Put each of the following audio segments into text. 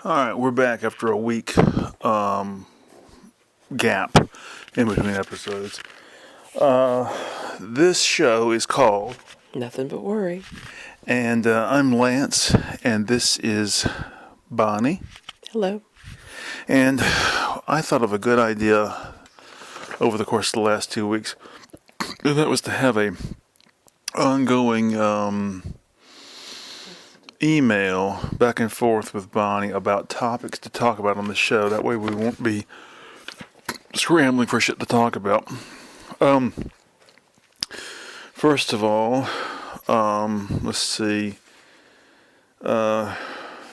All right, we're back after a week gap in between episodes. This show is called Nothing but worry. And I'm Lance, and this is Bonnie. Hello. And I thought of a good idea over the course of the last 2 weeks, and that was to have a ongoing email back and forth with Bonnie about topics to talk about on the show. That way we won't be scrambling for shit to talk about. First of all, let's see.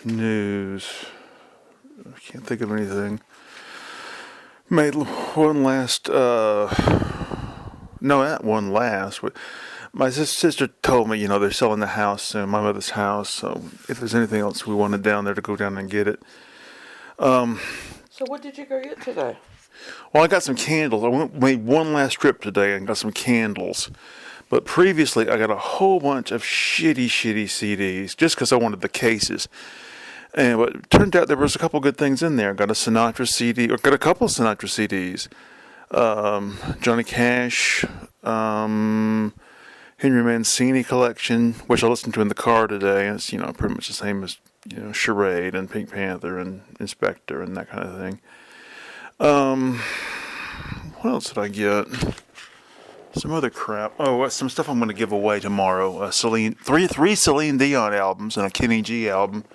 News. I can't think of anything. Made one last. No, not one last. My sister told me, they're selling the house soon, my mother's house. So if there's anything else we wanted down there, to go down and get it. So what did you go get today? Well, I got some candles. Made one last trip today and got some candles. But previously, I got a whole bunch of shitty CDs just because I wanted the cases. And it turned out there was a couple good things in there. Got a Sinatra CD, or got a couple of Sinatra CDs. Johnny Cash, Henry Mancini collection, which I listened to in the car today. And it's, pretty much the same as, Charade and Pink Panther and Inspector and that kind of thing. What else did I get? Some other crap. Oh, some stuff I'm going to give away tomorrow. Three Celine Dion albums and a Kenny G album.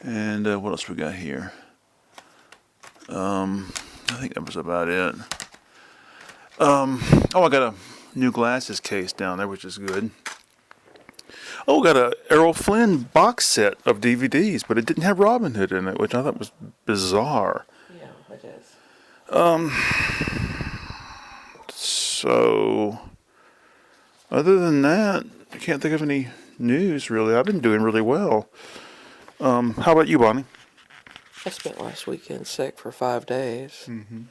And what else we got here? I think that was about it. I got a new glasses case down there, which is good. Oh, got a Errol Flynn box set of DVDs, but it didn't have Robin Hood in it, which I thought was bizarre. Yeah, it is. So, other than that, I can't think of any news, really. I've been doing really well. How about you, Bonnie? I spent last weekend sick for 5 days. Mm-hmm.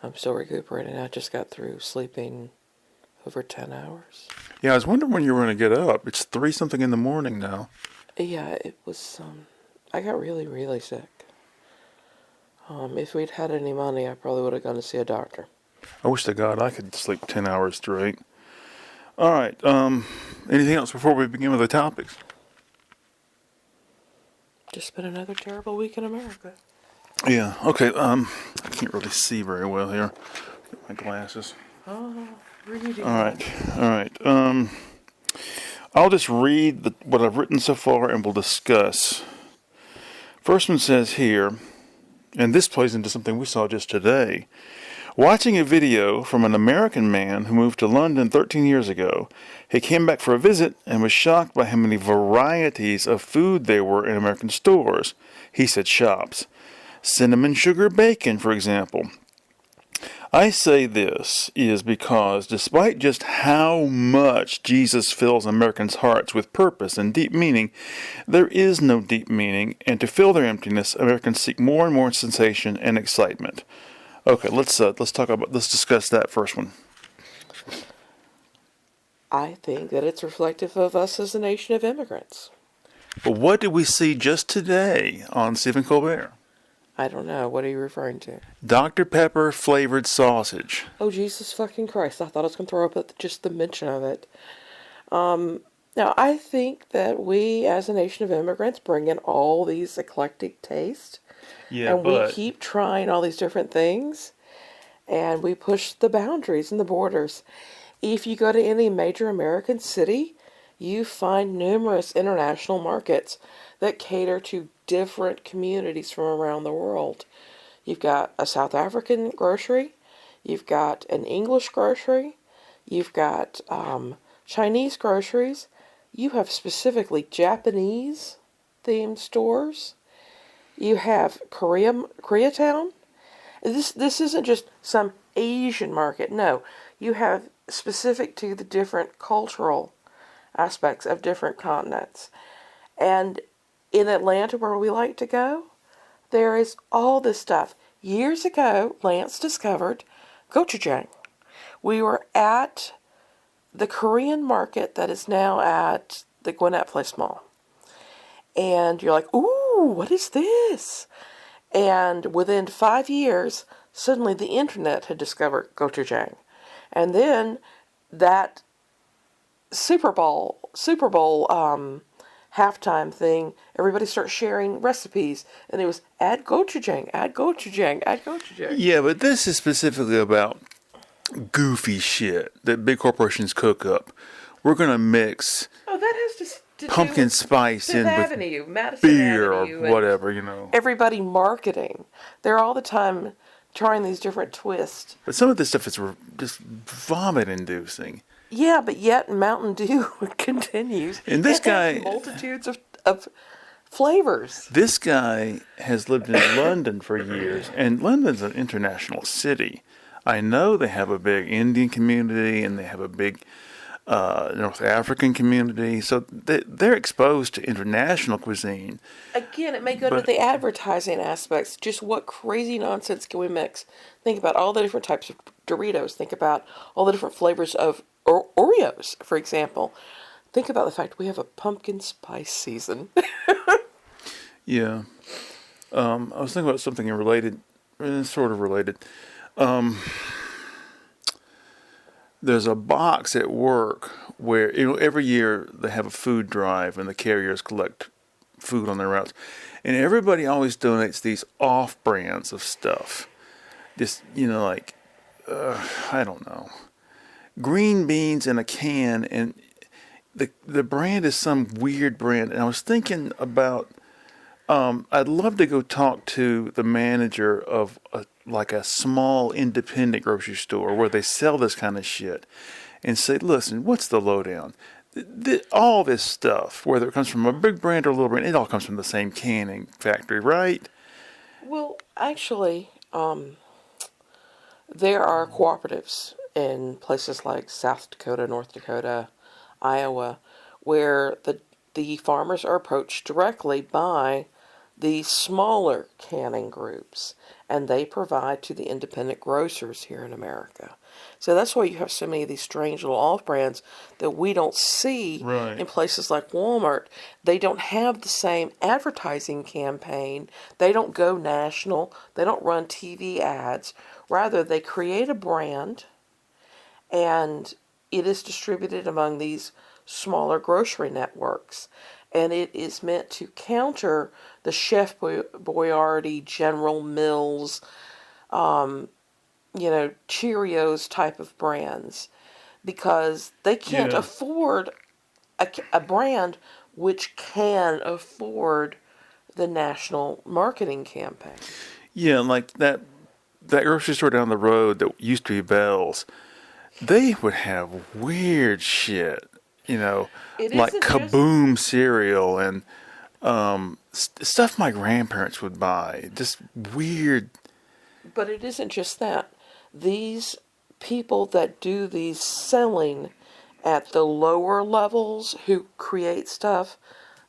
I'm still recuperating. I just got through sleeping over 10 hours. Yeah, I was wondering when you were going to get up. It's 3-something in the morning now. Yeah, it was, I got really, really sick. If we'd had any money, I probably would have gone to see a doctor. I wish to God I could sleep 10 hours straight. All right, anything else before we begin with the topics? Just been another terrible week in America. Yeah, okay, I can't really see very well here. Get my glasses. Oh, reading. All right. I'll just read what I've written so far and we'll discuss. First one says here, and this plays into something we saw just today. Watching a video from an American man who moved to London 13 years ago. He came back for a visit and was shocked by how many varieties of food there were in American stores. He said shops. Cinnamon sugar bacon, for example. I say this is because despite just how much Jesus fills Americans' hearts with purpose and deep meaning, there is no deep meaning, and to fill their emptiness, Americans seek more and more sensation and excitement. Okay, let's discuss that first one. I think that it's reflective of us as a nation of immigrants. But what did we see just today on Stephen Colbert? I don't know. What are you referring to? Dr. Pepper flavored sausage. Oh, Jesus fucking Christ. I thought I was going to throw up at just the mention of it. Now, I think that we, as a nation of immigrants, bring in all these eclectic tastes. Yeah, and we keep trying all these different things. And we push the boundaries and the borders. If you go to any major American city, you find numerous international markets that cater to different communities from around the world. You've got a South African grocery, you've got an English grocery, you've got Chinese groceries, you have specifically Japanese themed stores, you have Koreatown. This isn't just some Asian market, no. You have specific to the different cultural aspects of different continents. And in Atlanta, where we like to go, there is all this stuff. Years ago, Lance discovered gochujang. We were at the Korean market that is now at the Gwinnett Place Mall. And you're like, ooh, ooh, what is this? And within 5 years, suddenly the internet had discovered gochujang. And then that Super Bowl halftime thing, everybody starts sharing recipes, and it was add gochujang, add gochujang, add gochujang. Yeah, but this is specifically about goofy shit that big corporations cook up. We're gonna mix Oh, that has to do pumpkin with spice Fifth in Avenue, with Madison beer or Avenue, and whatever, you know. everybody marketing. They're all the time trying these different twists. But some of this stuff is just vomit-inducing. Yeah, but yet Mountain Dew continues. And this It has guy, multitudes of flavors. this guy has lived in London for years, and London's an international city. I know they have a big Indian community and they have a big North African community, so they're exposed to international cuisine. Again, it may go to But the advertising aspects. Just what crazy nonsense can we mix? Think about all the different types of Doritos. Think about all the different flavors of Oreos, for example. Think about the fact we have a pumpkin spice season. yeah, I was thinking about something related, sort of related. There's a box at work where every year they have a food drive and the carriers collect food on their routes, and everybody always donates these off brands of stuff. Just like I don't know, green beans in a can, and the brand is some weird brand. And I was thinking about I'd love to go talk to the manager of a small independent grocery store where they sell this kind of shit and say, listen, what's the lowdown? All this stuff, whether it comes from a big brand or a little brand, it all comes from the same canning factory, right? Well, actually, there are cooperatives in places like South Dakota, North Dakota, Iowa, where the farmers are approached directly by the smaller canning groups, and they provide to the independent grocers here in America. So that's why you have so many of these strange little off-brands that we don't see Right. in places like Walmart. They don't have the same advertising campaign. They don't go national. They don't run TV ads. Rather, they create a brand, and it is distributed among these smaller grocery networks. And it is meant to counter the Chef Boyardee, General Mills, Cheerios type of brands, because they can't Yeah. afford a brand which can afford the national marketing campaign. Yeah, like that grocery store down the road that used to be Bell's, they would have weird shit, It like isn't just, Kaboom cereal and stuff my grandparents would buy. Just weird. but it isn't just that. These people that do these selling at the lower levels, who create stuff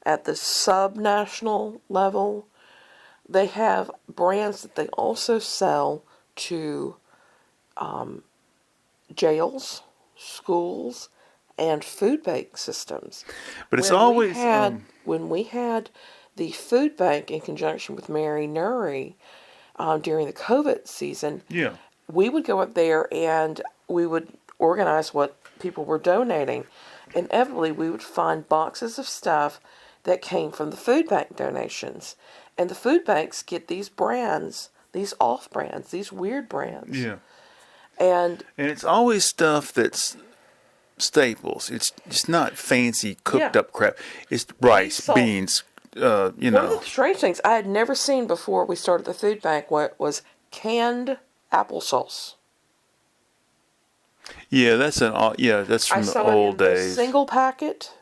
at the sub-national level, they have brands that they also sell to jails, schools, and food bank systems. But it's When we always had when we had the food bank in conjunction with Mary Nuri during the COVID season, yeah. we would go up there and we would organize what people were donating. Inevitably, we would find boxes of stuff that came from the food bank donations. And the food banks get these brands, these off brands, these weird brands. Yeah. And And it's always stuff that's staples. It's not fancy cooked up crap. It's rice, Salt. beans, one of the strange things I had never seen before we started the food bank was canned applesauce. Yeah, that's that's I from the saw old it in days. the single packet,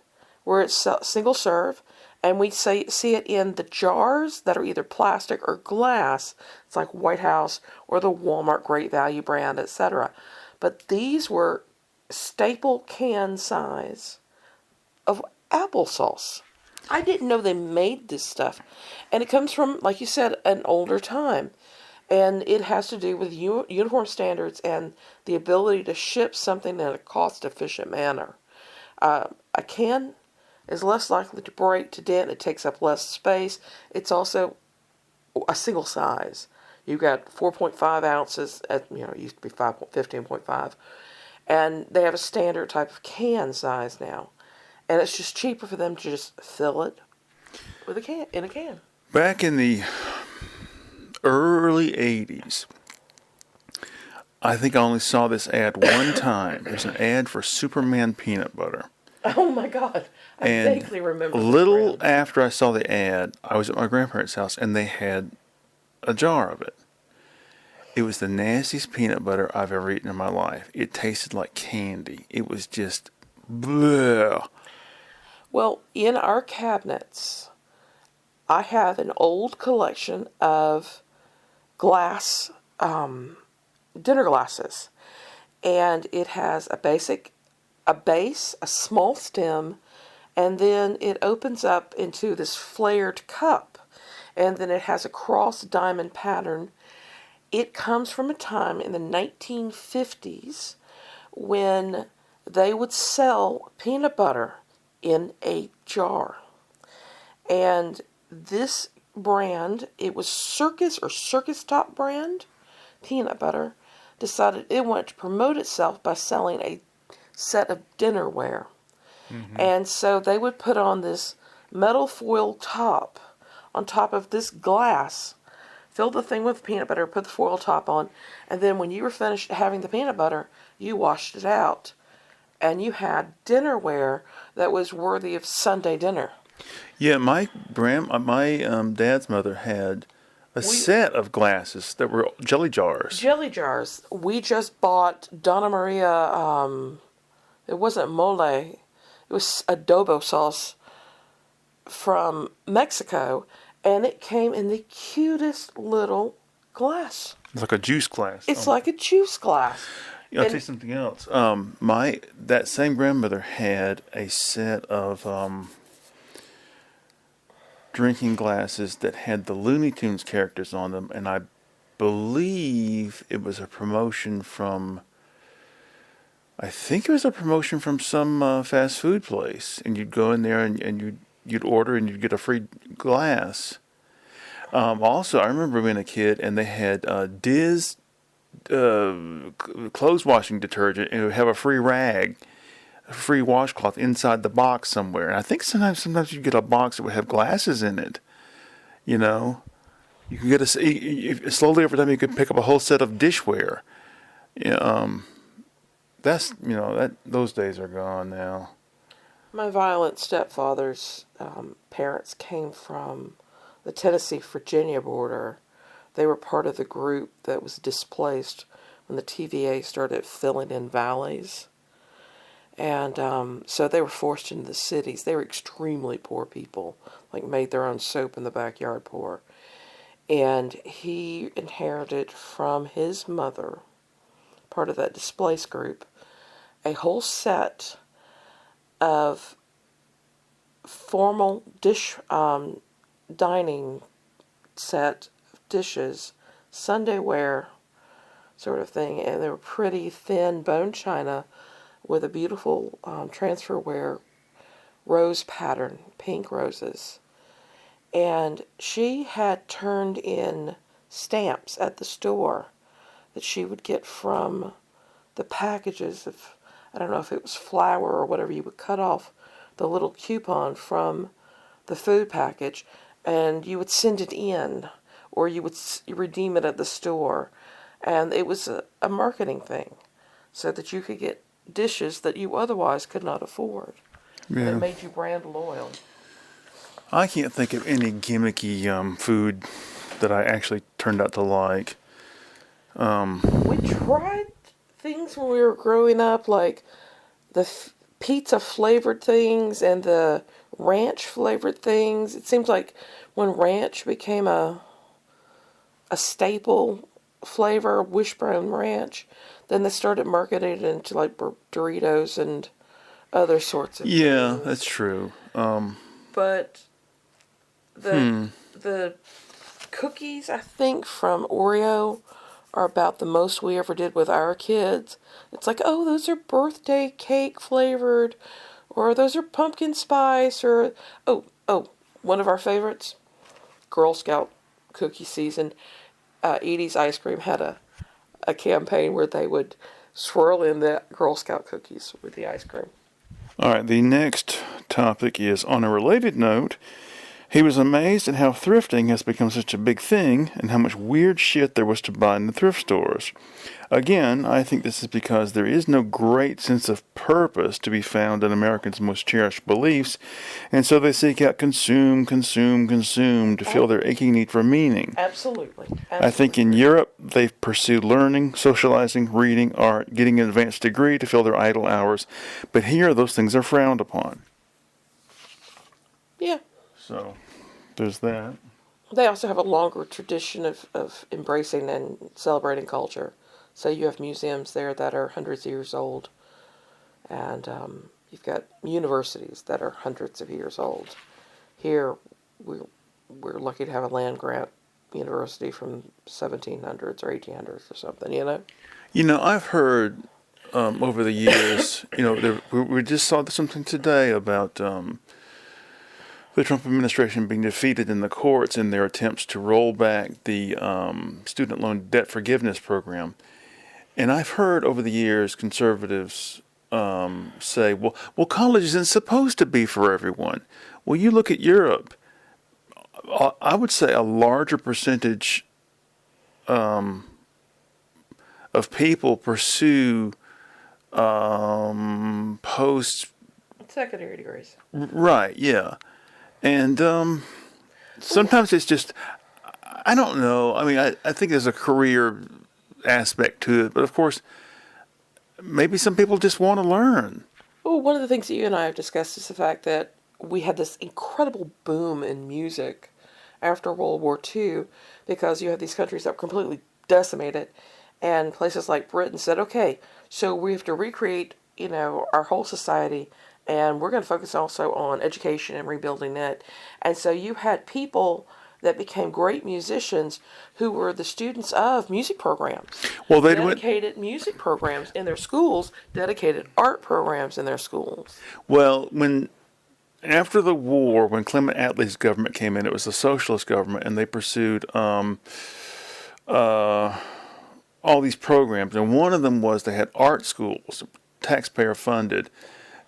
where it's single serve, and we see it in the jars that are either plastic or glass. It's like White House or the Walmart Great Value brand, etc. But these were staple can size of applesauce. I didn't know they made this stuff. And it comes from, like you said, an older time. And it has to do with uniform standards and the ability to ship something in a cost-efficient manner. A can is less likely to break, to dent. It takes up less space. It's also a single size. You've got 4.5 ounces. At, it used to be 15.5. And they have a standard type of can size now. And it's just cheaper for them to just fill it with in a can. Back in the early 80s, I think I only saw this ad one time. There's an ad for Superman peanut butter. Oh my God. I vaguely remember. A little after I saw the ad, I was at my grandparents' house and they had a jar of it. It was the nastiest peanut butter I've ever eaten in my life. It tasted like candy. It was just bleh. Well, in our cabinets, I have an old collection of glass dinner glasses, and it has a base, a small stem, and then it opens up into this flared cup, and then it has a cross diamond pattern. It comes from a time in the 1950s when they would sell peanut butter in a jar. And this brand, it was Circus Top brand peanut butter, decided it wanted to promote itself by selling a set of dinnerware. Mm-hmm. And so they would put on this metal foil top on top of this glass, fill the thing with peanut butter, put the foil top on, and then when you were finished having the peanut butter, you washed it out. And you had dinnerware that was worthy of Sunday dinner. Yeah, my dad's mother had a set of glasses that were jelly jars. Jelly jars. We just bought Donna Maria, it wasn't mole, it was adobo sauce from Mexico, and it came in the cutest little glass. It's like a juice glass. It's like a juice glass. I'll tell you something else. That same grandmother had a set of drinking glasses that had the Looney Tunes characters on them, and I believe it was a promotion from. I think it was a promotion from some fast food place, and you'd go in there and you'd order and you'd get a free glass. Also, I remember being a kid, and they had Diz clothes washing detergent, and it would have a free rag, a free washcloth inside the box somewhere. And I think sometimes you get a box that would have glasses in it. You could get slowly over time you could pick up a whole set of dishware. Those days are gone now. My violent stepfather's parents came from the Tennessee-Virginia border. They were part of the group that was displaced when the TVA started filling in valleys. And so they were forced into the cities. They were extremely poor people, like made their own soap in the backyard poor. And he inherited from his mother, part of that displaced group, a whole set of formal dining set of dishes, Sunday wear sort of thing, and they were pretty thin bone china with a beautiful transferware rose pattern, pink roses. And she had turned in stamps at the store that she would get from the packages of, I don't know if it was flour or whatever, you would cut off the little coupon from the food package and you would send it in, or you would redeem it at the store. And it was a marketing thing so that you could get dishes that you otherwise could not afford. Yeah. And it made you brand loyal. I can't think of any gimmicky food that I actually turned out to like. We tried things when we were growing up, like the pizza flavored things and the ranch flavored things. It seems like when ranch became a staple flavor, Wishbone ranch, then they started marketing it into like Doritos and other sorts of things. That's true. But the cookies, I think, from Oreo are about the most we ever did with our kids. It's like, oh, those are birthday cake flavored, Or those are pumpkin spice, or one of our favorites, Girl Scout cookie season. Edie's Ice Cream had a campaign where they would swirl in the Girl Scout cookies with the ice cream. All right, the next topic is on a related note. He was amazed at how thrifting has become such a big thing and how much weird shit there was to buy in the thrift stores. Again, I think this is because there is no great sense of purpose to be found in Americans' most cherished beliefs, and so they seek out consume to fill their aching need for meaning. Absolutely. I think in Europe, they've pursued learning, socializing, reading, art, getting an advanced degree to fill their idle hours, but here those things are frowned upon. Yeah. So, there's that. They also have a longer tradition of embracing and celebrating culture. So you have museums there that are hundreds of years old, and you've got universities that are hundreds of years old. Here, we're lucky to have a land grant university from 1700s or 1800s or something, you know? You know, I've heard over the years, we just saw something today about the Trump administration being defeated in the courts in their attempts to roll back the student loan debt forgiveness program. And I've heard over the years conservatives say, well, college isn't supposed to be for everyone. Well, you look at Europe, I would say a larger percentage of people pursue post... Secondary degrees. Right, yeah. And sometimes it's just, I don't know. I mean, I think there's a career aspect to it. But of course, maybe some people just want to learn. Well, one of the things that you and I have discussed is the fact that we had this incredible boom in music after World War II because you had these countries that were completely decimated. And places like Britain said, okay, so we have to recreate, our whole society. And we're going to focus also on education and rebuilding it. And so you had people that became great musicians who were the students of music programs. Well, they dedicated music programs in their schools, dedicated art programs in their schools. Well, after the war, when Clement Attlee's government came in, it was a socialist government, and they pursued all these programs. And one of them was they had art schools, taxpayer funded.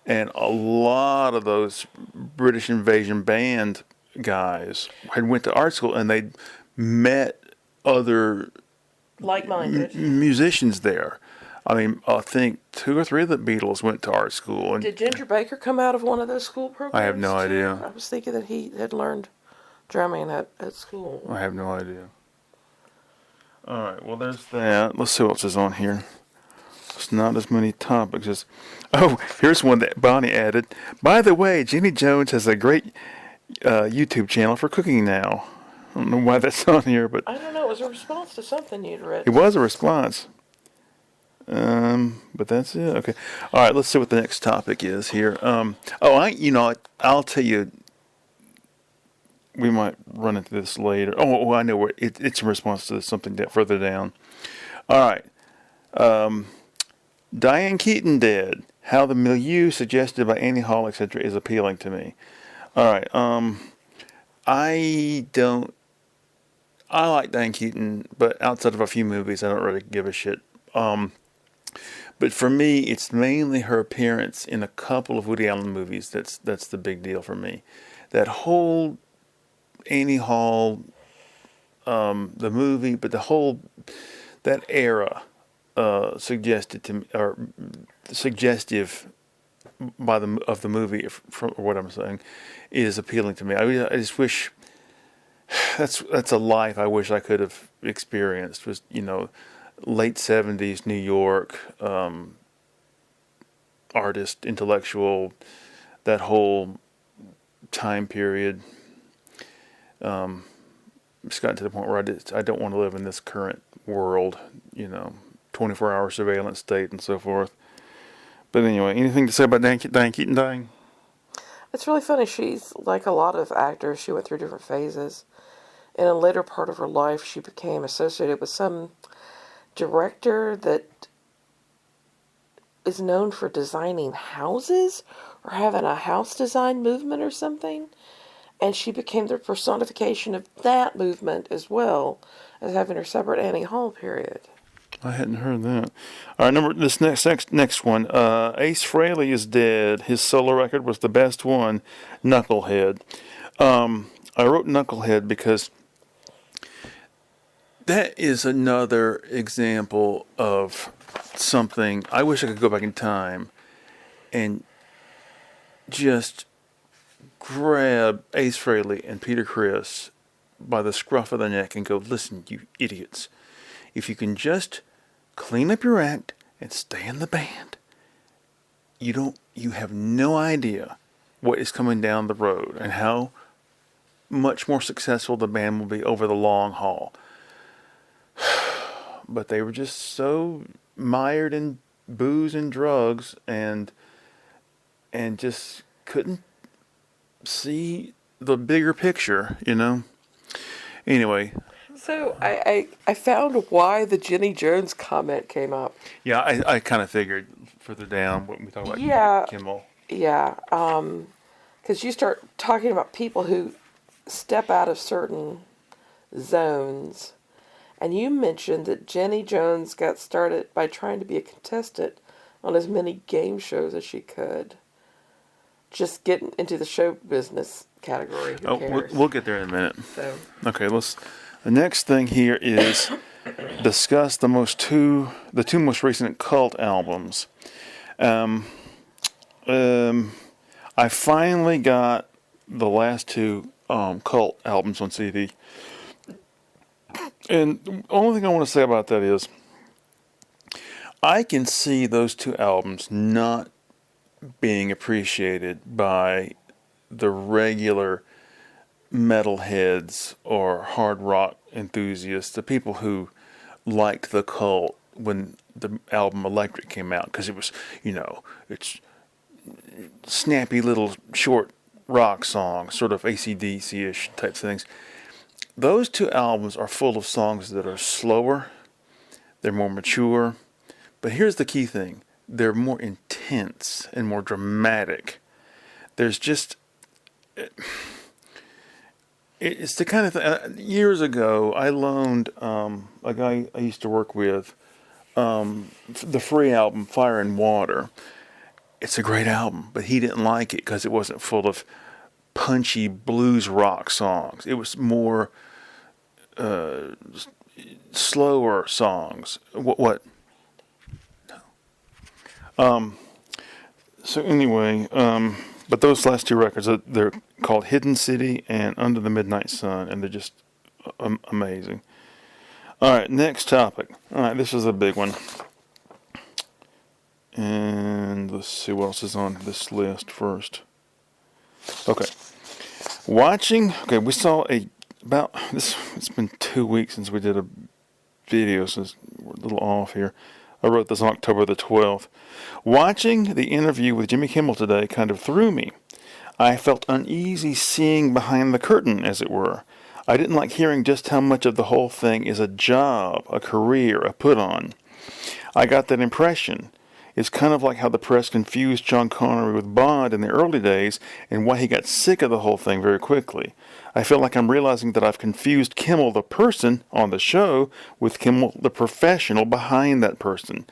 And a lot of those British invasion band guys had went to art school, and they met other like-minded musicians there. I mean, I think 2 or 3 of the Beatles went to art school. And did Ginger Baker come out of one of those school programs? I have no idea. I was thinking that he had learned drumming at school. I have no idea. All right, well, there's that. Let's see what else is on here. It's not as many topics as... Oh, here's one that Bonnie added. By the way, Jenny Jones has a great YouTube channel for cooking now. I don't know why that's on here, but... I don't know. It was a response to something you'd written. It was a response. But that's it. Okay. All right, let's see what the next topic is here. I'll tell you... We might run into this later. Oh, I know where it's in response to something further down. All right. Diane Keaton dead. How the milieu suggested by Annie Hall, etc., is appealing to me. All right. I like Diane Keaton, but outside of a few movies, I don't really give a shit. But for me, it's mainly her appearance in a couple of Woody Allen movies that's the big deal for me. That whole Annie Hall, the movie, but that era. Suggestive of the movie, from what I'm saying, is appealing to me. I just wish that's a life I wish I could have experienced. Was late 70s New York, artist, intellectual, that whole time period. It's gotten to the point where I don't want to live in this current world. 24-hour surveillance state and so forth. But anyway, anything to say about Diane Keaton dying? It's really funny. She's like a lot of actors. She went through different phases. In a later part of her life, she became associated with some director that is known for designing houses were having a house design movement or something, and she became the personification of that movement as well as having her separate Annie Hall period. I hadn't heard that. All right, number this next one. Ace Frehley is dead. His solo record was the best one, Knucklehead. I wrote Knucklehead because that is another example of something. I wish I could go back in time and just grab Ace Frehley and Peter Criss by the scruff of the neck and go, listen, you idiots. If you can just clean up your act and stay in the band, you have no idea what is coming down the road and how much more successful the band will be over the long haul. But they were just so mired in booze and drugs and just couldn't see the bigger picture, Anyway. So I found why the Jenny Jones comment came up. Yeah, I kind of figured further down when we talk about Kimmel. Yeah, because you start talking about people who step out of certain zones. And you mentioned that Jenny Jones got started by trying to be a contestant on as many game shows as she could. Just getting into the show business category. Who cares? We'll get there in a minute. So. Okay, the next thing here is discuss the two most recent cult albums. I finally got the last two cult albums on CD. And the only thing I want to say about that is I can see those two albums not being appreciated by the regular metalheads or hard rock enthusiasts, the people who liked the Cult when the album Electric came out, because it was, it's snappy little short rock songs, sort of AC/DC-ish type things. Those two albums are full of songs that are slower, they're more mature, but here's the key thing. They're more intense and more dramatic. There's just... It's the kind of thing... years ago, I loaned a guy I used to work with the free album, Fire and Water. It's a great album, but he didn't like it because it wasn't full of punchy blues rock songs. It was more slower songs. What? No. So anyway, but those last two records, they're called Hidden City and Under the Midnight Sun, and they're just amazing. All right, next topic. All right, this is a big one. And let's see what else is on this list first. Okay. We saw about this. It's been 2 weeks since we did a video, so we're a little off here. I wrote this on October the 12th. Watching the interview with Jimmy Kimmel today kind of threw me. I felt uneasy seeing behind the curtain, as it were. I didn't like hearing just how much of the whole thing is a job, a career, a put-on. I got that impression. It's kind of like how the press confused Sean Connery with Bond in the early days and why he got sick of the whole thing very quickly. I feel like I'm realizing that I've confused Kimmel the person on the show with Kimmel the professional behind that person.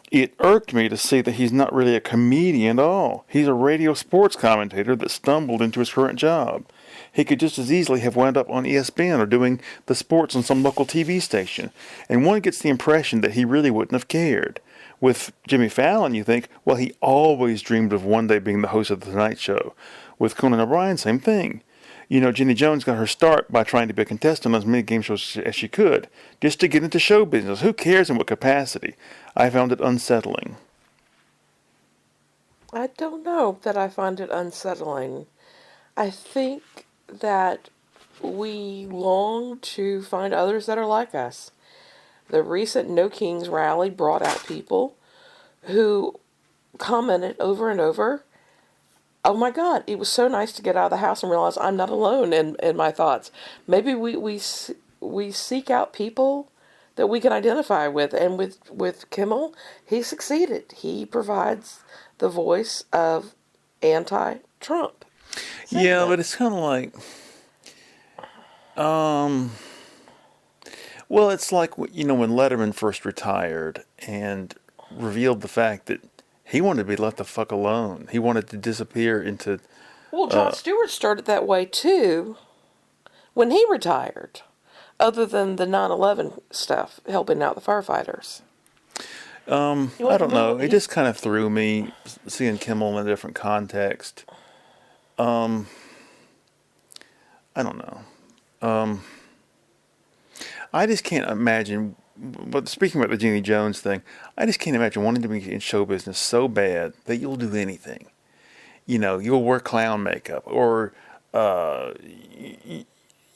It irked me to see that he's not really a comedian at all. He's a radio sports commentator that stumbled into his current job. He could just as easily have wound up on ESPN or doing the sports on some local TV station, and one gets the impression that he really wouldn't have cared. With Jimmy Fallon, you think, well, he always dreamed of one day being the host of The Tonight Show. With Conan O'Brien, same thing. Jenny Jones got her start by trying to be a contestant on as many game shows as she could, just to get into show business. Who cares in what capacity? I found it unsettling. I don't know that I find it unsettling. I think that we long to find others that are like us. The recent No Kings rally brought out people who commented over and over, oh my God, it was so nice to get out of the house and realize I'm not alone in my thoughts. Maybe we seek out people that we can identify with. And with Kimmel, he succeeded. He provides the voice of anti-Trump Yeah, sentiment. but it's kind of like, um, well, it's like, when Letterman first retired and revealed the fact that he wanted to be left the fuck alone. He wanted to disappear into, Well, Jon Stewart started that way too when he retired, other than the 9/11 stuff, helping out the firefighters. He I wanted to don't know. move. It just kind of threw me seeing Kimmel in a different context. I don't know. I just can't imagine. But speaking about the Jeannie Jones thing, I just can't imagine wanting to be in show business so bad that you'll do anything. You'll wear clown makeup, or uh,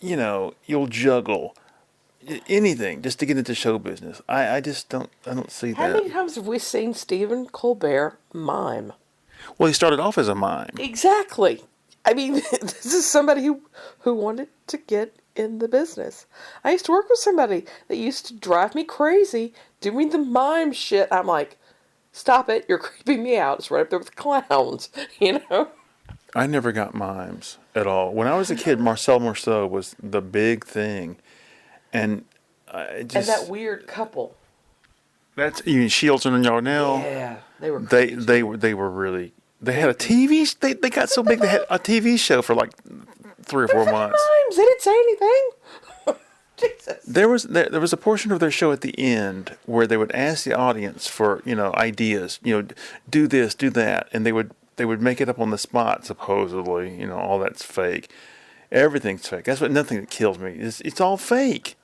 you'll juggle anything just to get into show business. I just don't. I don't see How that. many times have we seen Stephen Colbert mime? Well, he started off as a mime. Exactly. I mean, this is somebody who wanted to get in the business. I used to work with somebody that used to drive me crazy doing the mime shit. I'm like, stop it, you're creeping me out. It's right up there with clowns, you know? I never got mimes at all. When I was a kid, Marcel Marceau was the big thing, and I And that just weird couple. that's even Shields and Yarnell. Yeah, they were They creepy they too. were they were really. They They had were a creepy. TV. They got so big they had a TV show for like 3 or 4 months. Mimes, they didn't say anything. Jesus. There was a portion of their show at the end where they would ask the audience for ideas. Do this, do that, and they would make it up on the spot. Supposedly, all that's fake. Everything's fake. That's what nothing that kills me. It's all fake.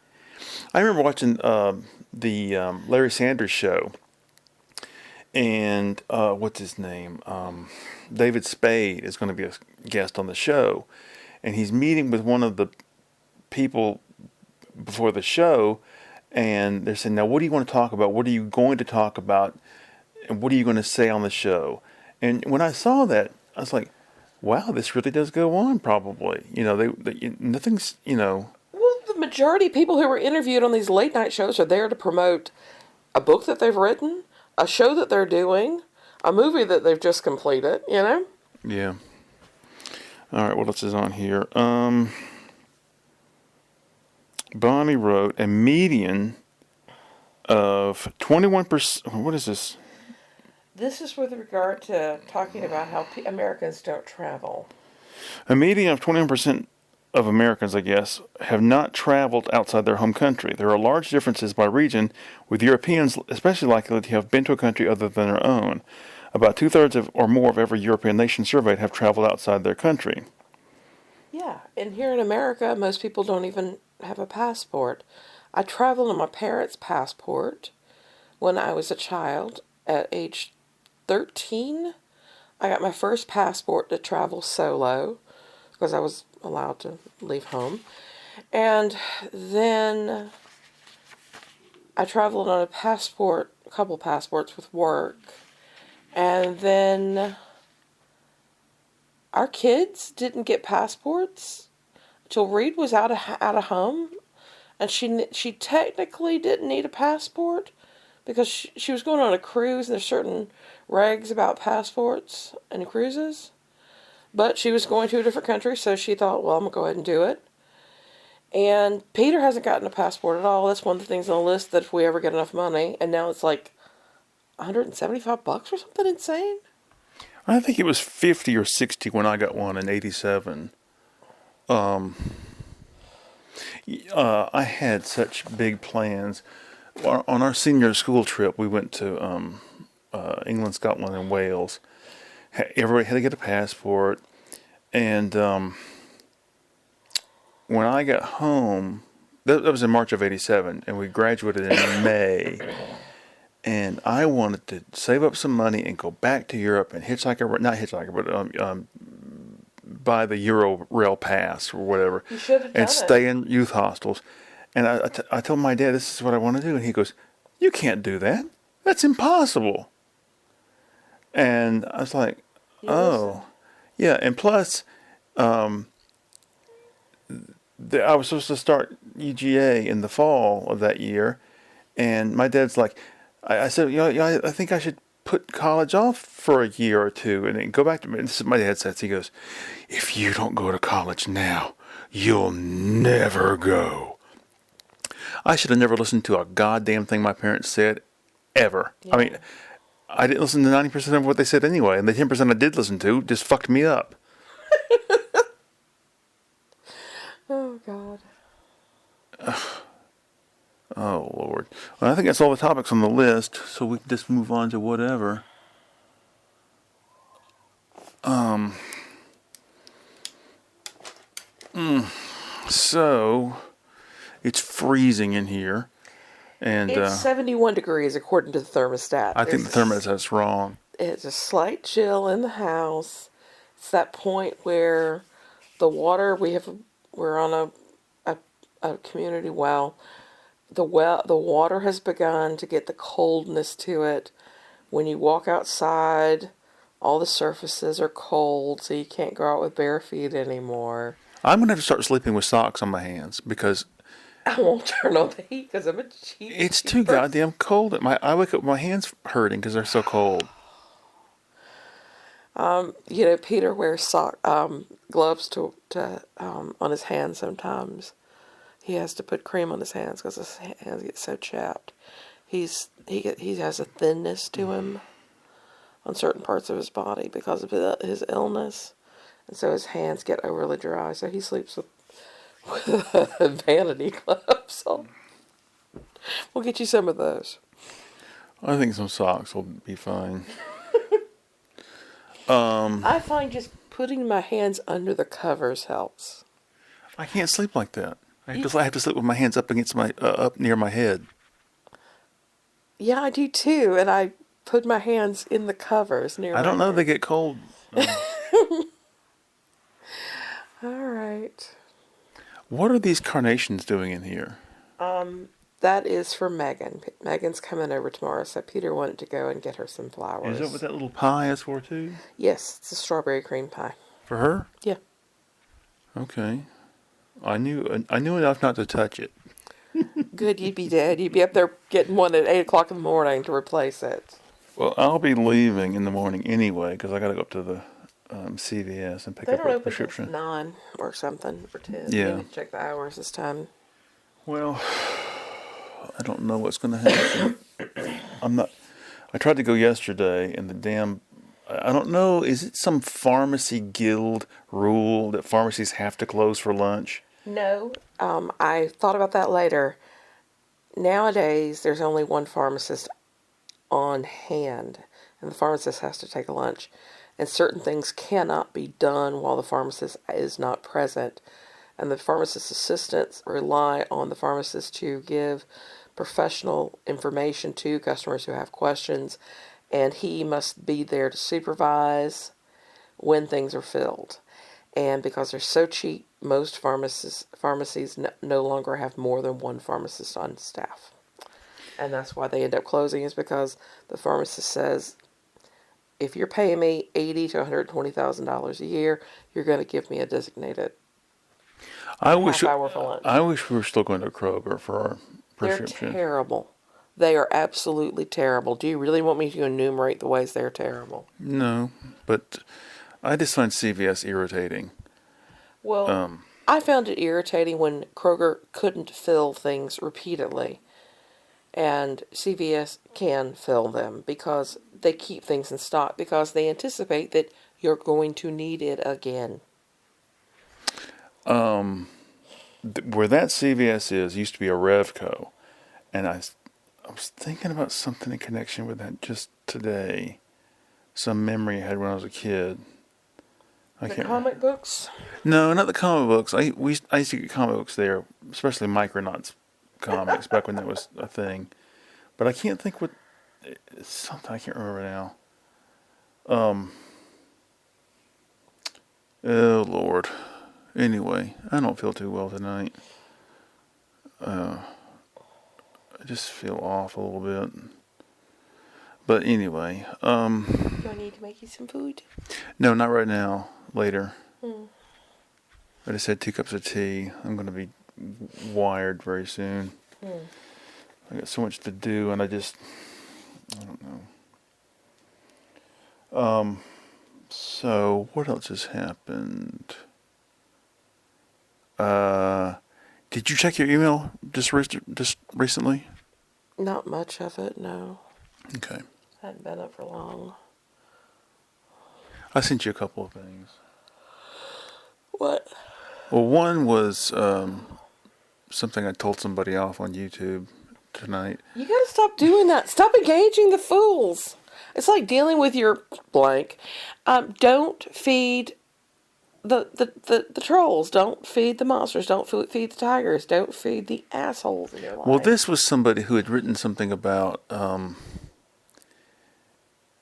I remember watching the Larry Sanders Show, and what's his name? David Spade is going to be a guest on the show, and he's meeting with one of the people before the show, and they're saying, "Now, what do you want to talk about? What are you going to talk about? And what are you going to say on the show?" And when I saw that, I was like, "Wow, this really does go on." Probably, nothing's. Well, the majority of people who were interviewed on these late night shows are there to promote a book that they've written, a show that they're doing, a movie that they've just completed, you know? Yeah. All right, what else is on here? Bonnie wrote a median of 21%. What is this? This is with regard to talking about how Americans don't travel. A median of 21% of Americans, I guess, have not traveled outside their home country. There are large differences by region, with Europeans especially likely to have been to a country other than their own. About two-thirds or more of every European nation surveyed have traveled outside their country. Yeah, and here in America, most people don't even have a passport. I traveled on my parents' passport when I was a child at age 13. I got my first passport to travel solo because I was allowed to leave home. And then I traveled on a couple passports with work. And then our kids didn't get passports until Reed was out of home, and she technically didn't need a passport because she was going on a cruise, and there's certain regs about passports and cruises. But she was going to a different country, so she thought, well, I'm going to go ahead and do it. And Peter hasn't gotten a passport at all. That's one of the things on the list that if we ever get enough money, and now it's like $175 or something insane. I think it was 50 or 60 when I got one in '87. I had such big plans. On our senior school trip, we went to England, Scotland, and Wales. Everybody had to get a passport. And when I got home, that was in March of '87, and we graduated in May. And I wanted to save up some money and go back to Europe and not hitchhiker, but buy the Euro Rail Pass or whatever, You should have and done it. stay in youth hostels. And I told my dad, this is what I want to do. And he goes, "You can't do that. That's impossible." And I was like, You listen. "Oh, yeah." And plus, I was supposed to start UGA in the fall of that year. And my dad's like, I said, I think I should put college off for a year or two and then go back to, this is my dad says, he goes, if you don't go to college now, you'll never go. I should have never listened to a goddamn thing my parents said, ever. Yeah. I mean, I didn't listen to 90% of what they said anyway, and the 10% I did listen to just fucked me up. Oh, God. Oh, Lord. Well, I think that's all the topics on the list, so we can just move on to whatever. So, it's freezing in here. And It's 71 degrees according to the thermostat. I think the thermostat's wrong. It's a slight chill in the house. It's that point where the water, we're on a community well. The water has begun to get the coldness to it. When you walk outside, all the surfaces are cold, so you can't go out with bare feet anymore. I'm going to have to start sleeping with socks on my hands because I won't turn on the heat because I'm a cheap. it's too goddamn cold. I wake up with my hands hurting because they're so cold. Peter wears gloves on his hands sometimes. He has to put cream on his hands because his hands get so chapped. He has a thinness to him on certain parts of his body because of his illness, and so his hands get overly dry. So he sleeps with vanity gloves on. We'll get you some of those. I think some socks will be fine. I find just putting my hands under the covers helps. I can't sleep like that. I have to sleep with my hands up against up near my head. Yeah, I do too, and I put my hands in the covers near. I don't my know. head. They get cold. All right. What are these carnations doing in here? That is for Megan. Megan's coming over tomorrow, so Peter wanted to go and get her some flowers. Is that what that little pie is for too? Yes, it's a strawberry cream pie. For her? Yeah. Okay. I knew enough not to touch it. Good, you'd be dead. You'd be up there getting one at 8 o'clock in the morning to replace it. Well, I'll be leaving in the morning anyway because I got to go up to the CVS and pick They up don't a open prescription. till 9 or something, or 10. Yeah. You need to check the hours this time. Well, I don't know what's going to happen. I tried to go yesterday, and I don't know, is it some pharmacy guild rule that pharmacies have to close for lunch? No. I thought about that later. Nowadays, there's only one pharmacist on hand, and the pharmacist has to take a lunch. And certain things cannot be done while the pharmacist is not present. And the pharmacist assistants rely on the pharmacist to give professional information to customers who have questions, and he must be there to supervise when things are filled. And because they're so cheap, most pharmacies no longer have more than one pharmacist on staff. And that's why they end up closing, is because the pharmacist says, if you're paying me $80,000 to $120,000 a year, you're going to give me a designated half hour for lunch. I wish we were still going to Kroger for our prescription. They're terrible. They are absolutely terrible. Do you really want me to enumerate the ways they're terrible? No, but I just find CVS irritating. Well, I found it irritating when Kroger couldn't fill things repeatedly. And CVS can fill them because they keep things in stock because they anticipate that you're going to need it again. Where that CVS used to be a Revco, and I was thinking about something in connection with that just today. Some memory I had when I was a kid. The comic books? No, not the comic books. I used to get comic books there, especially Micronauts comics back when that was a thing. But I can't think what. It's something I can't remember now. Oh Lord. Anyway, I don't feel too well tonight. I just feel off a little bit. But anyway, Do I need to make you some food? No, not right now. Later. I just had 2 cups of tea. I'm going to be wired very soon. I got so much to do, and I don't know. So what else has happened? Uh, did you check your email just recently? Not much of it, no. Okay. Hadn't been up for long. I sent you a couple of things. What? Well, one was something I told somebody off on YouTube tonight. You gotta stop doing that. Stop engaging the fools. It's like dealing with your blank. Don't feed the trolls. Don't feed the monsters. Don't feed the tigers. Don't feed the assholes in your life. Well, this was somebody who had written something about.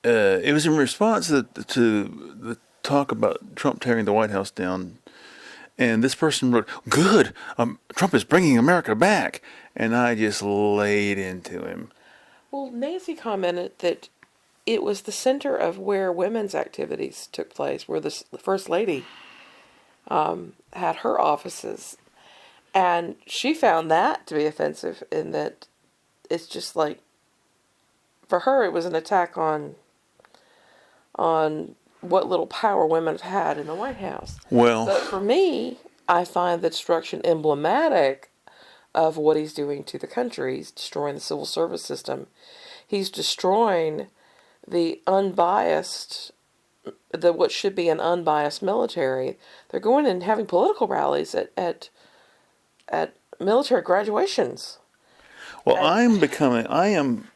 It was in response to the talk about Trump tearing the White House down. And this person wrote, "Good, Trump is bringing America back." And I just laid into him. Well, Nancy commented that it was the center of where women's activities took place, where the First Lady had her offices. And she found that to be offensive in that it's just like, for her, it was an attack on what little power women have had in the White House. Well, But for me, I find the destruction emblematic of what he's doing to the country. He's destroying the civil service system. He's destroying the unbiased, what should be an unbiased military. They're going and having political rallies at military graduations. well, I am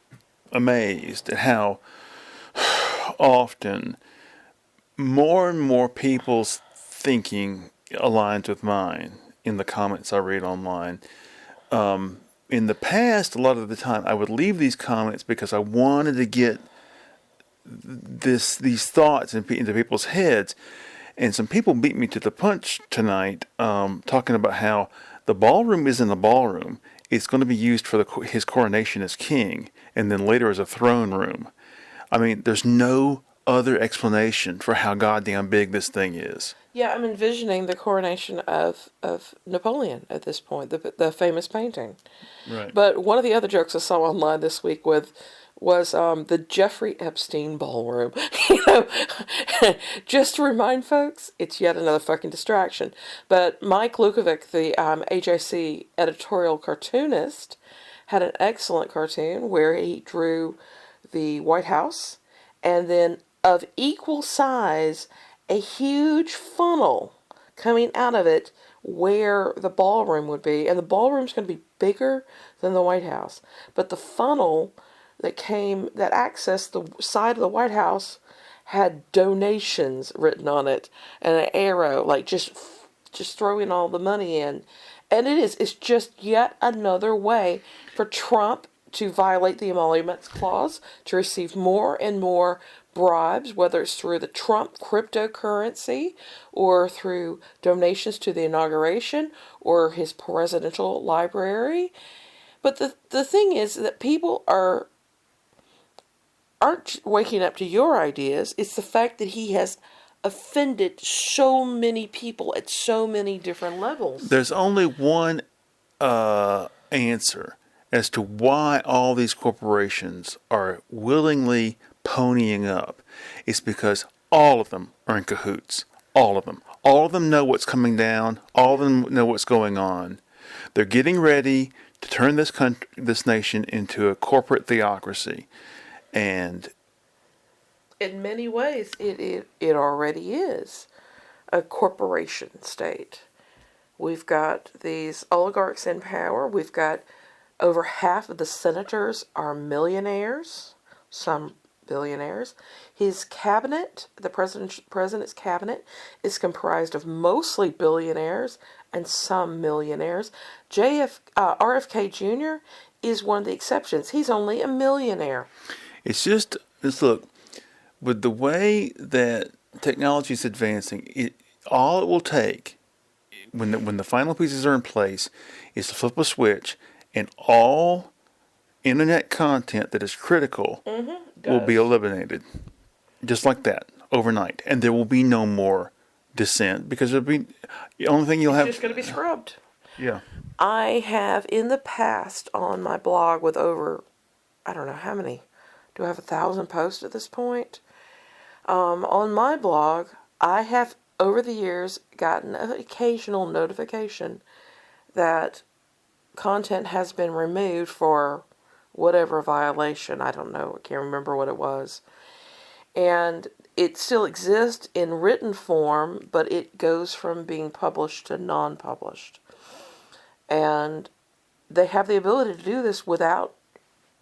amazed at how often more and more people's thinking aligns with mine in the comments I read online. In the past, a lot of the time, I would leave these comments because I wanted to get these thoughts into people's heads. And some people beat me to the punch tonight, talking about how the ballroom isn't a ballroom. It's going to be used for his coronation as king, and then later as a throne room. I mean, there's no other explanation for how goddamn big this thing is. Yeah, I'm envisioning the coronation of Napoleon at this point, the famous painting. Right. But one of the other jokes I saw online this week was the Jeffrey Epstein ballroom. Just to remind folks, it's yet another fucking distraction. But Mike Lukovic, the AJC editorial cartoonist, had an excellent cartoon where he drew the White House and then of equal size a huge funnel coming out of it where the ballroom would be. And the ballroom's going to be bigger than the White House. But the funnel that accessed the side of the White House had donations written on it and an arrow, like just throwing all the money in. And it's just yet another way for Trump to violate the Emoluments Clause, to receive more and more bribes, whether it's through the Trump cryptocurrency or through donations to the inauguration or his presidential library. But the thing is that people aren't waking up to your ideas. It's the fact that he has offended so many people at so many different levels. There's only one answer as to why all these corporations are willingly ponying up. It's because all of them are in cahoots. All of them. All of them know what's coming down. All of them know what's going on. They're getting ready to turn this nation into a corporate theocracy. And in many ways, it already is a corporation state. We've got these oligarchs in power. We've got over half of the senators are millionaires, some billionaires. His cabinet, the president's cabinet, is comprised of mostly billionaires and some millionaires. RFK Jr. is one of the exceptions. He's only a millionaire. Look, with the way that technology is advancing, all it will take when the final pieces are in place is to flip a switch, and all internet content that is critical will be eliminated, just like that, overnight, and there will be no more dissent because the only thing you'll have just going to be scrubbed. Yeah. I have in the past on my blog with over, I don't know how many. Do I have 1,000 posts at this point? On my blog, I have over the years gotten an occasional notification that content has been removed for whatever violation. I don't know. I can't remember what it was. And it still exists in written form, but it goes from being published to non-published. And they have the ability to do this without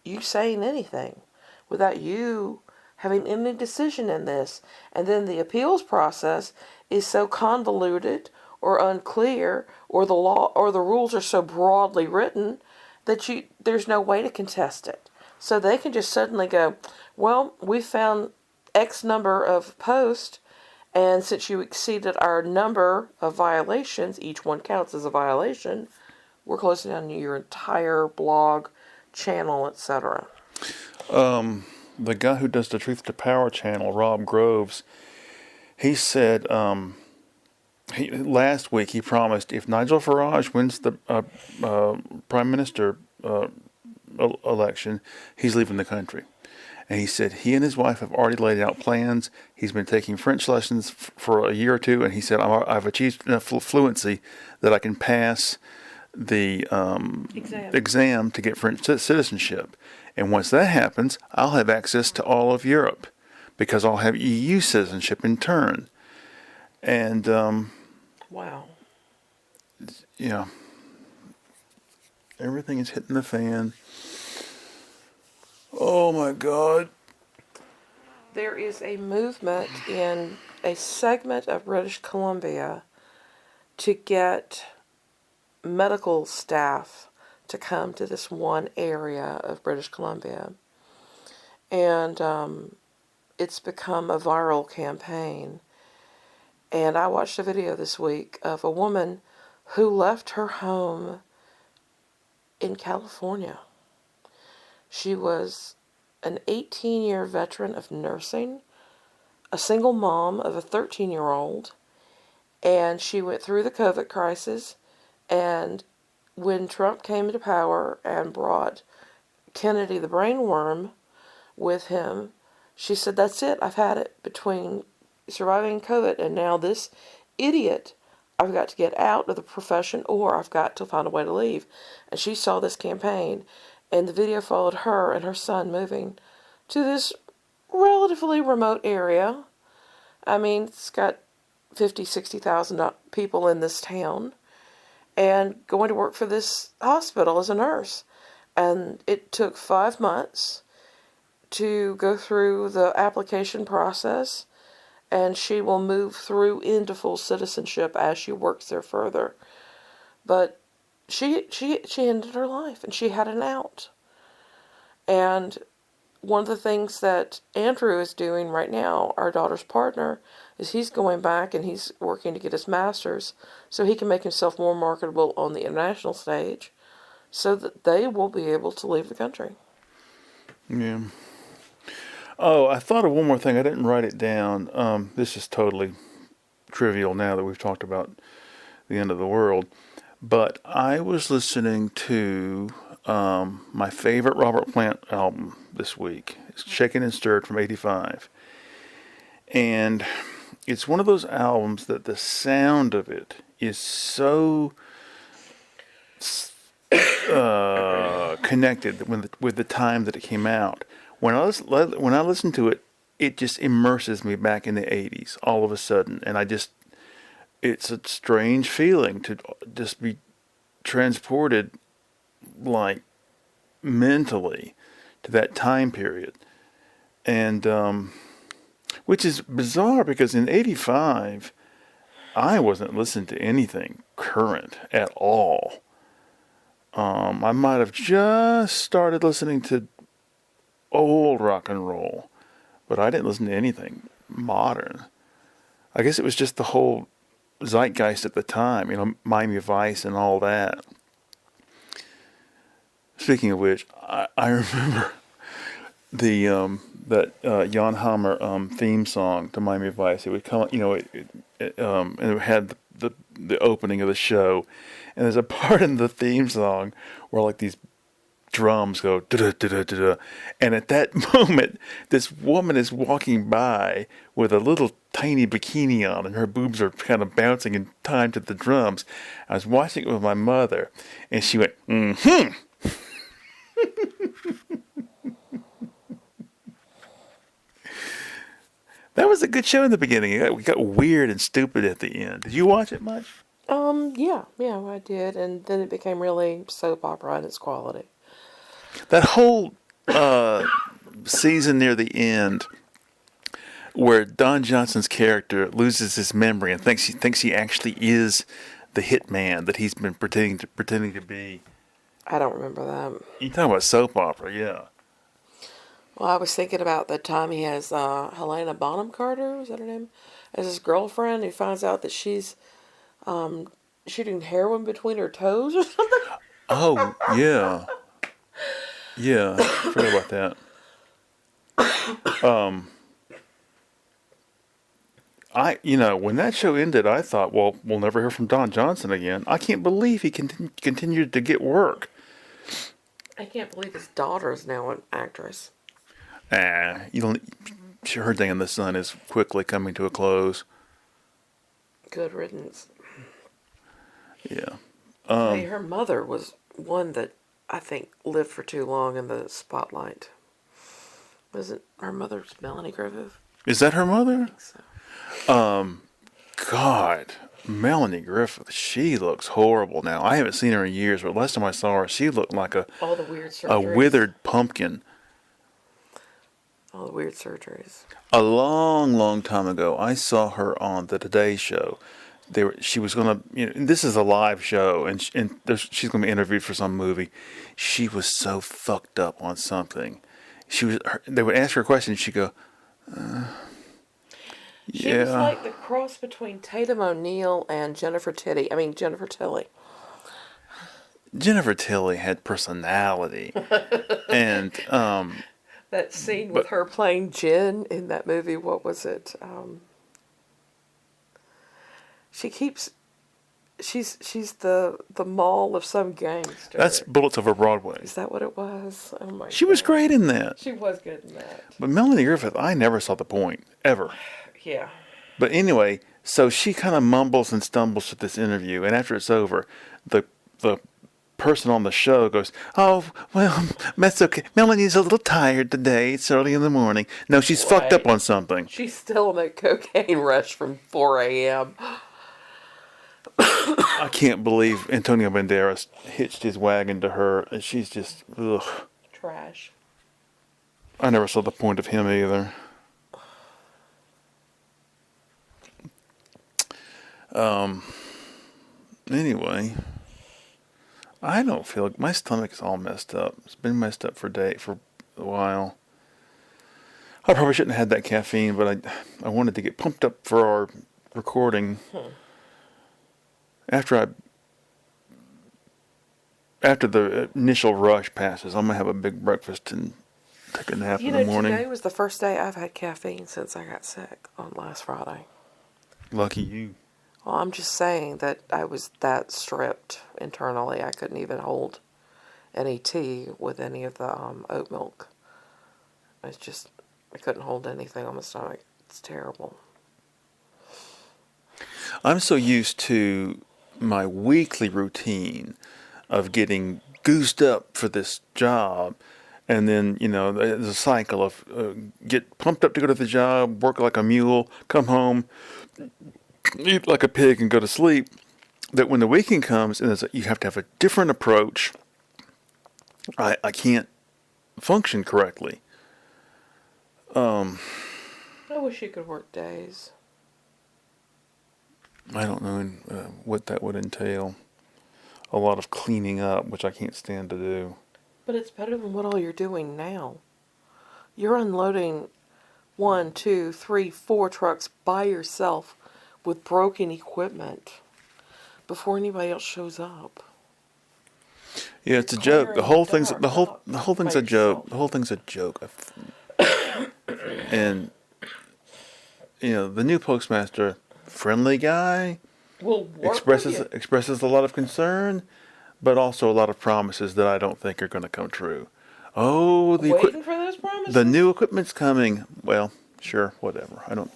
you saying anything, without you having any decision in this. And then the appeals process is so convoluted or unclear, or the law or the rules are so broadly written that there's no way to contest it. So they can just suddenly go, well, we found X number of posts, and since you exceeded our number of violations, each one counts as a violation, we're closing down your entire blog, channel, etc. The guy who does the Truth to Power channel, Rob Groves, he said last week he promised if Nigel Farage wins the prime minister election, he's leaving the country. And he said he and his wife have already laid out plans. He's been taking French lessons for a year or two, and he said, I've achieved enough fluency that I can pass the exam to get French citizenship. And once that happens, I'll have access to all of Europe because I'll have EU citizenship in turn. And, wow. Yeah, everything is hitting the fan. Oh my God. There is a movement in a segment of British Columbia to get medical staff to come to this one area of British Columbia. And it's become a viral campaign. And I watched a video this week of a woman who left her home in California. She was an 18-year veteran of nursing, a single mom of a 13-year-old, and she went through the COVID crisis. And when Trump came to power and brought Kennedy the brainworm with him, she said, that's it, I've had it. Between surviving COVID and now this idiot, I've got to get out of the profession or I've got to find a way to leave. And she saw this campaign, and the video followed her and her son moving to this relatively remote area. I mean, it's got 50, 60,000 people in this town, and going to work for this hospital as a nurse. And it took 5 months to go through the application process, and she will move through into full citizenship as she works there further. But she ended her life, and she had an out. And one of the things that Andrew is doing right now, our daughter's partner, is he's going back and he's working to get his master's so he can make himself more marketable on the international stage so that they will be able to leave the country. Yeah. Oh, I thought of one more thing. I didn't write it down. This is totally trivial now that we've talked about the end of the world. But I was listening to my favorite Robert Plant album this week. It's Shaken and Stirred from '85. And it's one of those albums that the sound of it is so connected with the time that it came out. When I listen to it, it just immerses me back in the '80s all of a sudden, and it's a strange feeling to just be transported, like, mentally to that time period. And which is bizarre because in '85 I wasn't listening to anything current at all. I might have just started listening to old rock and roll, but I didn't listen to anything modern. I guess it was just the whole zeitgeist at the time, Miami Vice and all that. Speaking of which, I remember that Jan Hammer theme song to Miami Vice. It would come, and it had the opening of the show, and there's a part in the theme song where like these drums go da da da da da, and at that moment, this woman is walking by with a little tiny bikini on, and her boobs are kind of bouncing in time to the drums. I was watching it with my mother, and she went, "Mm-hmm." That was a good show in the beginning. We got weird and stupid at the end. Did you watch it much? Yeah, I did, and then it became really soap opera in its quality. That whole season near the end, where Don Johnson's character loses his memory and thinks he actually is the hitman that he's been pretending to be. I don't remember that. You talking about soap opera, yeah. Well, I was thinking about the time he has Helena Bonham Carter, is that her name, as his girlfriend. He finds out that she's shooting heroin between her toes or something. Oh, yeah. Yeah, I forgot about that. When that show ended, I thought, well, we'll never hear from Don Johnson again. I can't believe he continued to get work. I can't believe his daughter is now an actress. Her day in the sun is quickly coming to a close. Good riddance. Yeah. Hey, her mother was one that I think lived for too long in the spotlight. Wasn't her mother's Melanie Griffith? Is that her mother? I think so. God, Melanie Griffith, she looks horrible now. I haven't seen her in years, but last time I saw her, she looked like All the weird surgeries. a withered pumpkin. All the weird surgeries. A long, long time ago, I saw her on the Today Show. She was gonna, this is a live show, and she's gonna be interviewed for some movie. She was so fucked up on something. They would ask her a question, and she'd go, She was like the cross between Tatum O'Neal and Jennifer Tilly. Jennifer Tilly had personality, and that scene with her playing Jen in that movie. What was it? She's the mall of some gangster. that's Bullets Over Broadway. Is that what it was? Oh my! She was great in that. She was good in that. But Melanie Griffith, I never saw the point ever. Yeah. But anyway, so she kind of mumbles and stumbles at this interview, and after it's over, the person on the show goes, "Oh, well, that's okay. Melanie's a little tired today. It's early in the morning." No, she's fucked up on something. She's still in a cocaine rush from 4 a.m. I can't believe Antonio Banderas hitched his wagon to her, and she's just, ugh. Trash. I never saw the point of him either. Anyway, I don't feel like my stomach is all messed up. It's been messed up for a while. I probably shouldn't have had that caffeine, but I wanted to get pumped up for our recording. After the initial rush passes, I'm gonna have a big breakfast and take a nap in the morning. Today was the first day I've had caffeine since I got sick on last Friday. Lucky you. Well, I'm just saying that I was that stripped internally. I couldn't even hold any tea with any of the oat milk. I couldn't hold anything on my stomach. It's terrible. I'm so used to my weekly routine of getting goosed up for this job, and then there's a cycle of get pumped up to go to the job, work like a mule, come home, eat like a pig, and go to sleep. That when the weekend comes, and you have to have a different approach, I can't function correctly. I wish you could work days. I don't know what that would entail. A lot of cleaning up, which I can't stand to do. But it's better than what all you're doing now. You're unloading 1, 2, 3, 4 trucks by yourself with broken equipment before anybody else shows up. Yeah, it's a joke. The whole thing's a joke. The whole thing's a joke. And the new postmaster, friendly guy, expresses a lot of concern, but also a lot of promises that I don't think are going to come true. Oh, Waiting for those promises? the new equipment's coming. Well, sure, whatever. I don't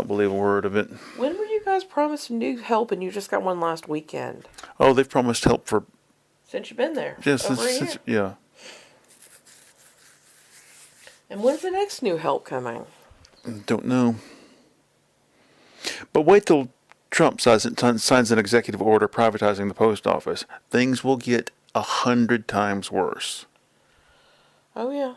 believe a word of it. When were you guys promised new help and you just got one last weekend? Oh, they've promised help for Since you've been there. just Over a year. yeah. And when's the next new help coming? Don't know. But wait till Trump signs an executive order privatizing the post office. Things will get 100 times worse. Oh, yeah.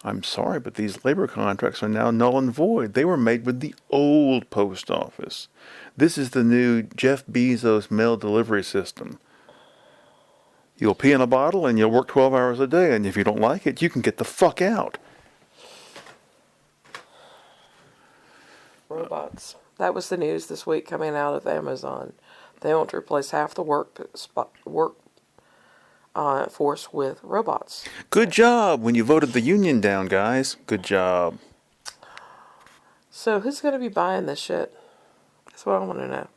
I'm sorry, but these labor contracts are now null and void. They were made with the old post office. This is the new Jeff Bezos mail delivery system. You'll pee in a bottle and you'll work 12 hours a day, and if you don't like it, you can get the fuck out. Robots. That was the news this week coming out of Amazon. They want to replace half the work force with robots. Good job when you voted the union down, guys. Good job. So who's going to be buying this shit? That's what I want to know.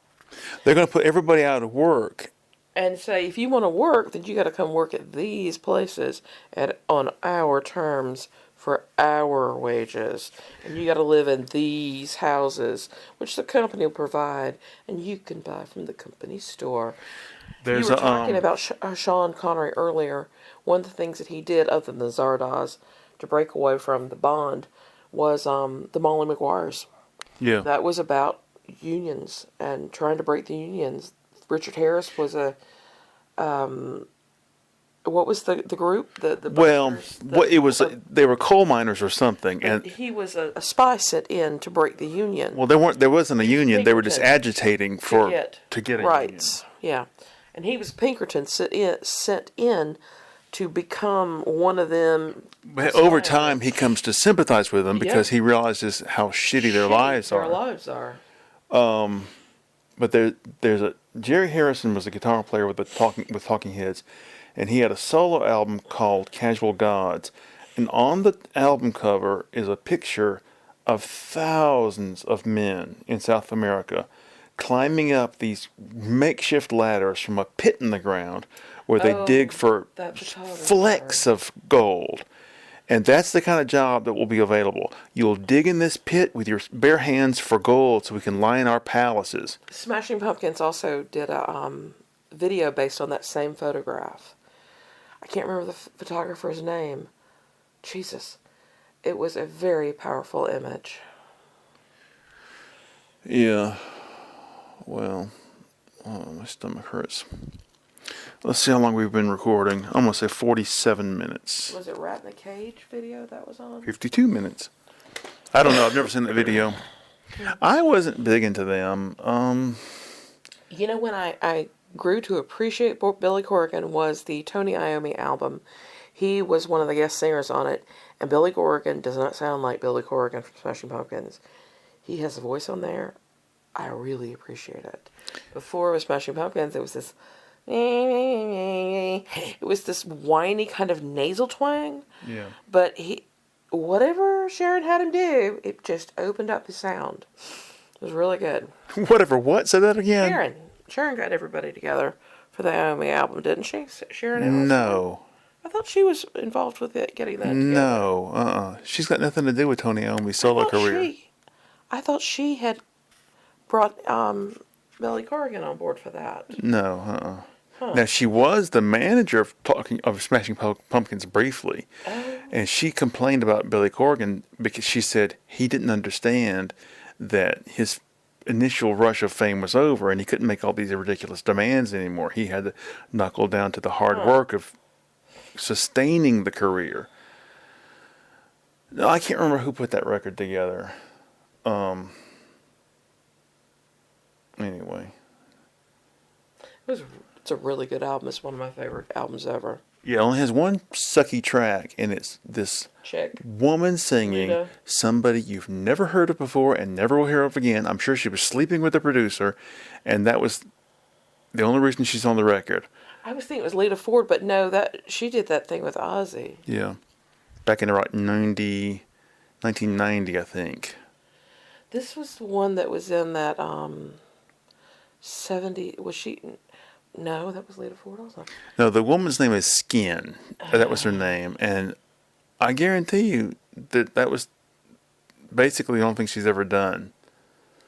They're going to put everybody out of work. And say, if you want to work, then you got to come work at these places on our terms for our wages. And you got to live in these houses, which the company will provide, and you can buy from the company store. You were talking about Sean Connery earlier. One of the things that he did, other than the Zardoz, to break away from the Bond, was the Molly Maguires. Yeah. That was about unions and trying to break the unions. Richard Harris was a what was the group? The well, bunkers, what it was, they were coal miners or something, and he was a spy sent in to break the union. Well, there wasn't a union. They were just agitating to get a rights. Union. Yeah, and he was Pinkerton sent in to become one of them. But over time, he comes to sympathize with them because he realizes how shitty their lives are. Their lives are. But there's a Jerry Harrison was a guitar player with Talking Heads, and he had a solo album called Casual Gods, and on the album cover is a picture of thousands of men in South America climbing up these makeshift ladders from a pit in the ground where they dig for flecks of gold. And that's the kind of job that will be available. You'll dig in this pit with your bare hands for gold so we can line our palaces. Smashing Pumpkins also did a video based on that same photograph. I can't remember the photographer's name. Jesus. It was a very powerful image. Yeah. Well, my stomach hurts. Let's see how long we've been recording. I'm going to say 47 minutes. Was it Rat in the Cage video that was on? 52 minutes. I don't know. I've never seen that video. I wasn't big into them. You know, when I grew to appreciate Billy Corgan was the Tony Iommi album. He was one of the guest singers on it. And Billy Corgan does not sound like Billy Corgan from Smashing Pumpkins. He has a voice on there. I really appreciate it. Before it was Smashing Pumpkins, it was this... It was this whiny kind of nasal twang. Yeah. But whatever Sharon had him do, it just opened up the sound. It was really good. Whatever what? Say that again. Sharon got everybody together for the Iommi album, didn't she? Sharon? No. I thought she was involved with it, getting that together. No. She's got nothing to do with Tony Iommi's solo career. I thought she had brought Billy Corgan on board for that. No. Now, she was the manager of Smashing Pumpkins briefly, and she complained about Billy Corgan because she said he didn't understand that his initial rush of fame was over and he couldn't make all these ridiculous demands anymore. He had to knuckle down to the hard work of sustaining the career. No, I can't remember who put that record together. Anyway. It's a really good album. It's one of my favorite albums ever. Yeah, it only has one sucky track, and it's this woman singing somebody you've never heard of before and never will hear of again. I'm sure she was sleeping with the producer, and that was the only reason she's on the record. I was thinking it was Lita Ford, but no, she did that thing with Ozzy. Yeah. Back in around 1990, I think. This was the one that was in that 70... Was she... No, that was Lita Ford also. No, the woman's name is Skin. That was her name. And I guarantee you that was basically the only thing she's ever done.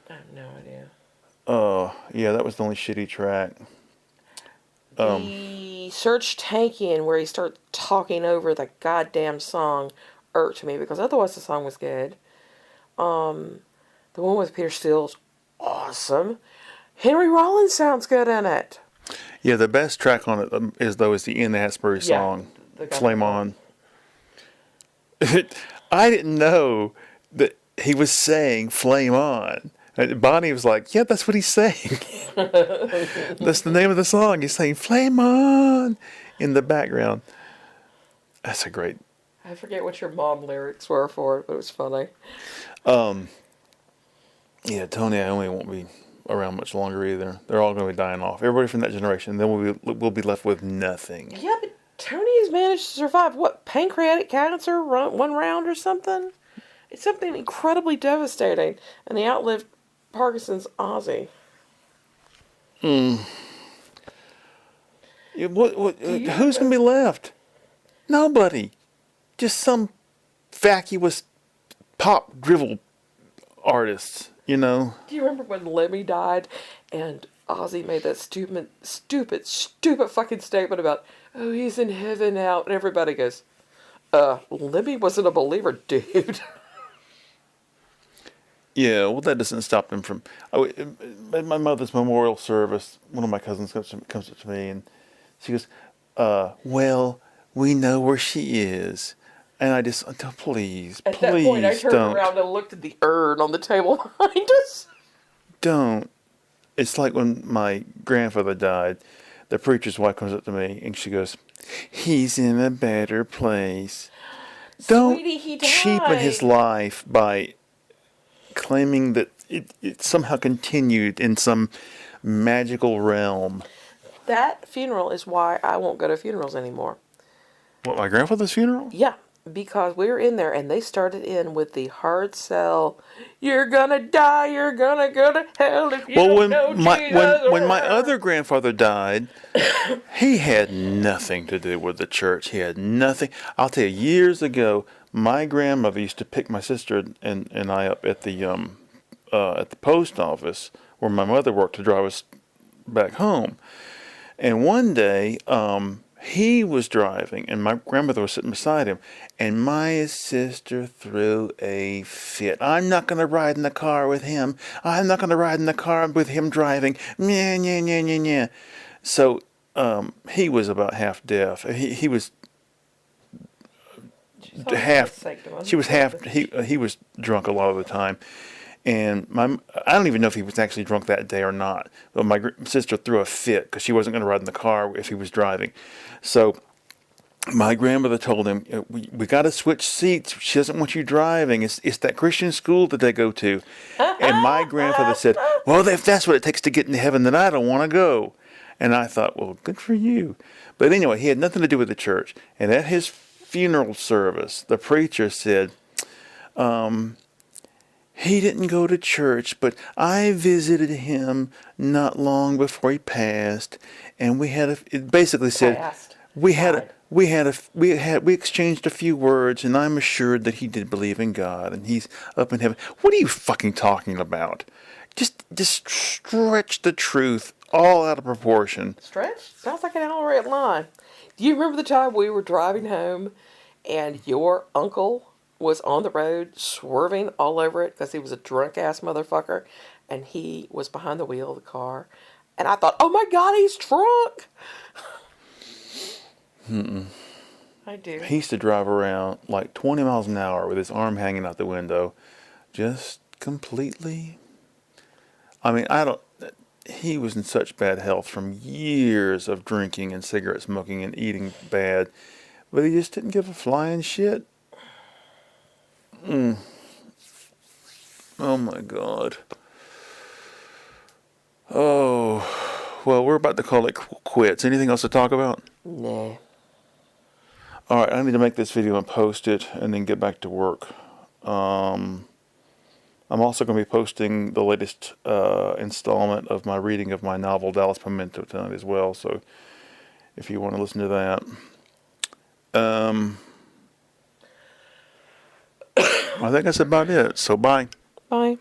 I have no idea. Oh, yeah, that was the only shitty track. The Search Tankian, where he starts talking over the goddamn song, irked me because otherwise the song was good. The one with Peter Steele's awesome. Henry Rollins sounds good in it. Yeah, the best track on it is the Ian Astbury song, Flame On. I didn't know that he was saying Flame On. And Bonnie was like, yeah, that's what he's saying. That's the name of the song. He's saying Flame On in the background. That's a great... I forget what your mom lyrics were for it, but it was funny. Yeah, Tony Iommi won't be around much longer either. They're all going to be dying off. Everybody from that generation. Then we'll be left with nothing. Yeah, but Tony has managed to survive, what, pancreatic cancer, one round or something? It's something incredibly devastating. And he outlived Parkinson's Ozzy. Yeah, who's going to be left? Nobody. Just some vacuous pop drivel artists, you know? Do you remember when Lemmy died and Ozzy made that stupid fucking statement about, oh, he's in heaven now, and everybody goes, Lemmy wasn't a believer, dude. Yeah, well, that doesn't stop them from... at my mother's memorial service, one of my cousins comes up to me, and she goes, well, we know where she is. And I just, please At that point, I turned around and looked at the urn on the table behind us. Don't. It's like when my grandfather died, the preacher's wife comes up to me, and she goes, he's in a better place. Don't Sweetie, he died. Cheapen his life by claiming that it somehow continued in some magical realm. That funeral is why I won't go to funerals anymore. What, my grandfather's funeral? Yeah, because we were in there and they started in with the hard sell, you're gonna die, you're gonna go to hell if you don't know Jesus. When my other grandfather died, he had nothing to do with the church. He had nothing. I'll tell you, years ago, my grandmother used to pick my sister and I up at the post office where my mother worked to drive us back home. And one day, he was driving, and my grandmother was sitting beside him, and my sister threw a fit. I'm not going to ride in the car with him. I'm not going to ride in the car with him driving. Nya, nya, nya, nya, nya. So he was about half deaf. He was half. She was half. He was drunk a lot of the time. And I don't even know if he was actually drunk that day or not. But my sister threw a fit because she wasn't going to ride in the car if he was driving. So my grandmother told him, we got to switch seats. She doesn't want you driving. It's that Christian school that they go to. And my grandfather said, well, if that's what it takes to get into heaven, then I don't want to go. And I thought, well, good for you. But anyway, he had nothing to do with the church. And at his funeral service, the preacher said, he didn't go to church, but I visited him not long before he passed, and we exchanged a few words, and I'm assured that he did believe in God, and he's up in heaven. What are you fucking talking about? Just stretch the truth all out of proportion. Stretch? Sounds like an outright lie. Do you remember the time we were driving home, and your uncle was on the road swerving all over it because he was a drunk-ass motherfucker, and he was behind the wheel of the car, and I thought, oh my God, he's drunk! I do. He used to drive around like 20 miles an hour with his arm hanging out the window, just completely... I mean, he was in such bad health from years of drinking and cigarette smoking and eating bad, but he just didn't give a flying shit. Oh my God. Oh, well, we're about to call it quits. Anything else to talk about? Nah. Alright, I need to make this video and post it and then get back to work. I'm also going to be posting the latest installment of my reading of my novel Dallas Pimento tonight as well. So if you want to listen to that. I think that's about it. So bye. Bye.